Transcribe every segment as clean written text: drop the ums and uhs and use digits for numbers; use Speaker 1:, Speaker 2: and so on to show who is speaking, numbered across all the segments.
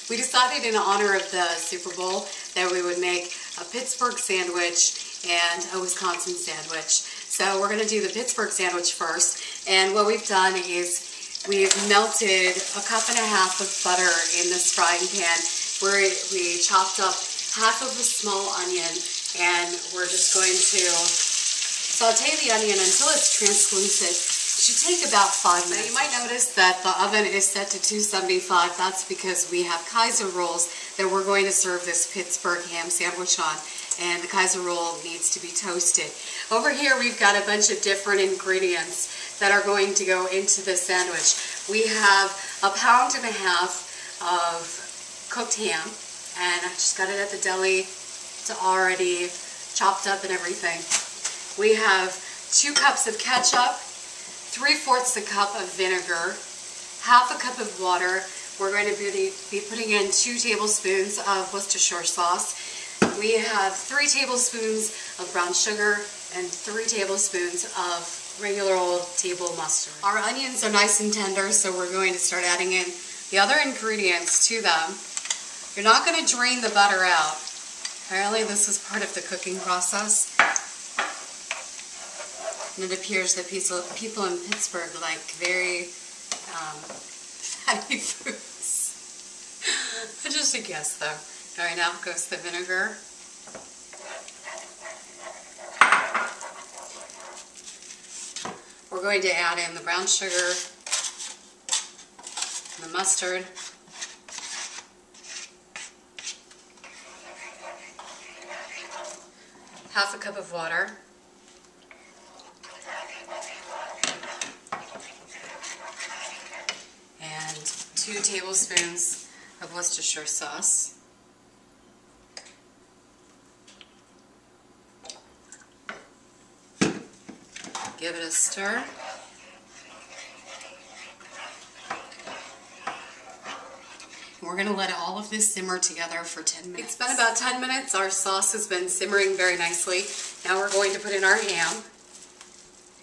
Speaker 1: We decided in honor of the Super Bowl that we would make a Pittsburgh sandwich and a Wisconsin sandwich. So we're going to do the Pittsburgh sandwich first. And what we've done is we've melted 1.5 cups of butter in this frying pan where we chopped up half of a small onion, and we're just going to saute the onion until it's translucent. It should take about 5 minutes. Now you might notice that the oven is set to 275. That's because we have Kaiser rolls that we're going to serve this Pittsburgh ham sandwich on. And the Kaiser roll needs to be toasted. Over here we've got a bunch of different ingredients that are going to go into this sandwich. We have 1.5 pounds of cooked ham, and I just got it at the deli. It's already chopped up and everything. We have 2 cups of ketchup, 3/4 cup of vinegar, 1/2 cup of water. We're going to be putting in 2 tablespoons of Worcestershire sauce. We have 3 tablespoons of brown sugar and 3 tablespoons of regular old table mustard. Our onions are nice and tender, so we're going to start adding in the other ingredients to them. You're not going to drain the butter out. Apparently this is part of the cooking process. And it appears that people in Pittsburgh like very fatty foods. Just a guess though. Alright, now goes the vinegar. We're going to add in the brown sugar, the mustard, half a cup of water, and 2 tablespoons of Worcestershire sauce. Give it a stir. We're going to let all of this simmer together for 10 minutes. It's been about 10 minutes. Our sauce has been simmering very nicely. Now we're going to put in our ham.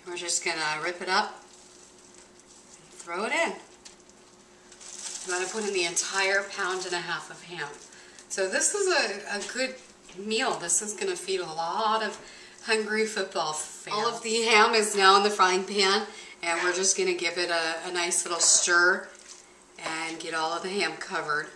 Speaker 1: We're just going to rip it up and throw it in. I'm going to put in the entire 1.5 pounds of ham. So this is a good meal. This is going to feed a lot of hungry football fans. All of the ham is now in the frying pan, and we're just going to give it a nice little stir and get all of the ham covered.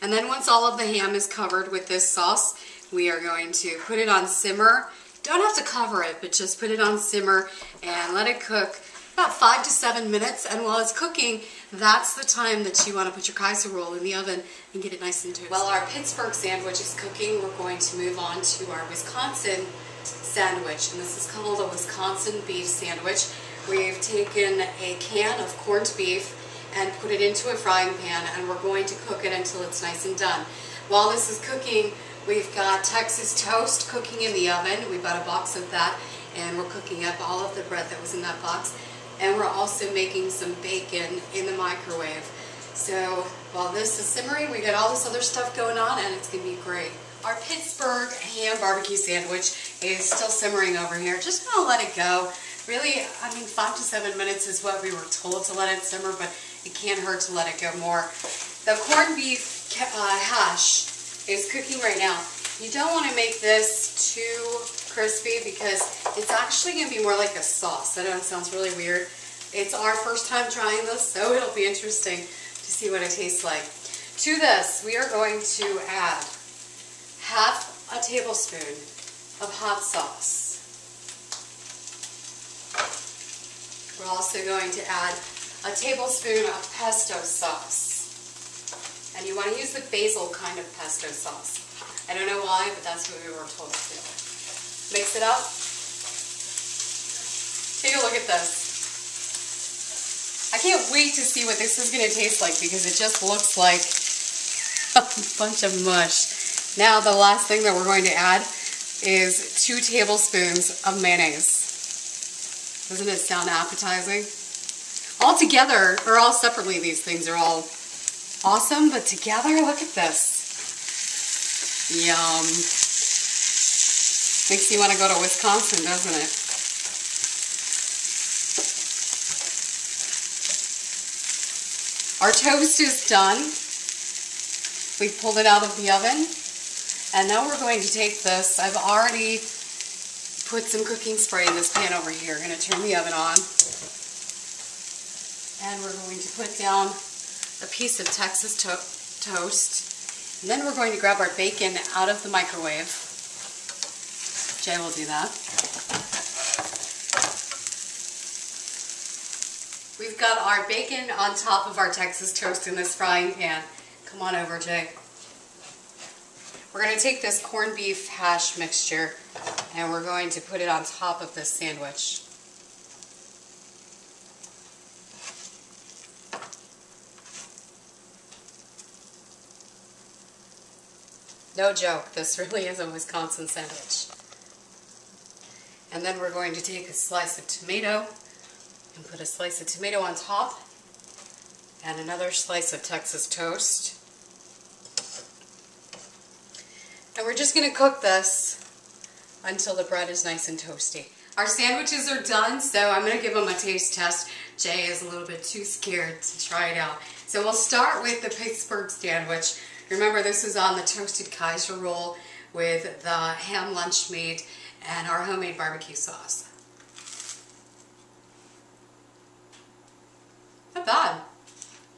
Speaker 1: And then once all of the ham is covered with this sauce, we are going to put it on simmer. Don't have to cover it, but just put it on simmer and let it cook about 5 to 7 minutes. And while it's cooking, that's the time that you want to put your Kaiser roll in the oven and get it nice and toasty. While our Pittsburgh sandwich is cooking, we're going to move on to our Wisconsin sandwich. And this is called a Wisconsin beef sandwich. We've taken a can of corned beef and put it into a frying pan, and we're going to cook it until it's nice and done. While this is cooking, we've got Texas toast cooking in the oven. We bought a box of that, and we're cooking up all of the bread that was in that box. And we're also making some bacon in the microwave. So while this is simmering, we got all this other stuff going on, and it's going to be great. Our Pittsburgh ham barbecue sandwich is still simmering over here. Just going to let it go. Really, I mean, 5 to 7 minutes is what we were told to let it simmer, but it can't hurt to let it go more. The corned beef hash is cooking right now. You don't want to make this too crispy because it's actually going to be more like a sauce. I know it sounds really weird. It's our first time trying this, so it'll be interesting to see what it tastes like. To this, we are going to add 1/2 tablespoon of hot sauce. We're also going to add a tablespoon of pesto sauce. And you want to use the basil kind of pesto sauce. I don't know why, but that's what we were told to do. Mix it up. Take a look at this. I can't wait to see what this is going to taste like because it just looks like a bunch of mush. Now the last thing that we're going to add is 2 tablespoons of mayonnaise. Doesn't it sound appetizing? All together, or all separately, these things are all awesome, but together, look at this. Yum. Makes you want to go to Wisconsin, doesn't it? Our toast is done. We pulled it out of the oven. And now we're going to take this. I've already put some cooking spray in this pan over here. I'm going to turn the oven on. And we're going to put down a piece of Texas toast. And then we're going to grab our bacon out of the microwave. Jay will do that. We've got our bacon on top of our Texas toast in this frying pan. Come on over, Jay. We're going to take this corned beef hash mixture and we're going to put it on top of this sandwich. No joke, this really is a Wisconsin sandwich. And then we're going to take a slice of tomato and put a slice of tomato on top and another slice of Texas toast. And we're just going to cook this until the bread is nice and toasty. Our sandwiches are done, so I'm going to give them a taste test. Jay is a little bit too scared to try it out. So we'll start with the Pittsburgh sandwich. Remember, this is on the toasted Kaiser roll with the ham lunch meat and our homemade barbecue sauce. Not bad.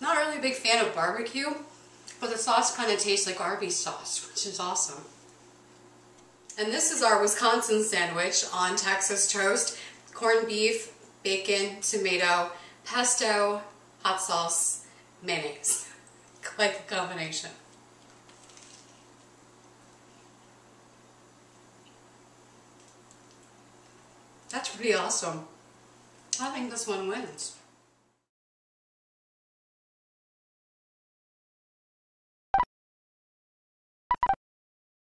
Speaker 1: Not really a big fan of barbecue, but the sauce kind of tastes like Arby's sauce, which is awesome. And this is our Wisconsin sandwich on Texas toast. Corned beef, bacon, tomato, pesto, hot sauce, mayonnaise. Quite the combination. That's pretty awesome. I think this one wins.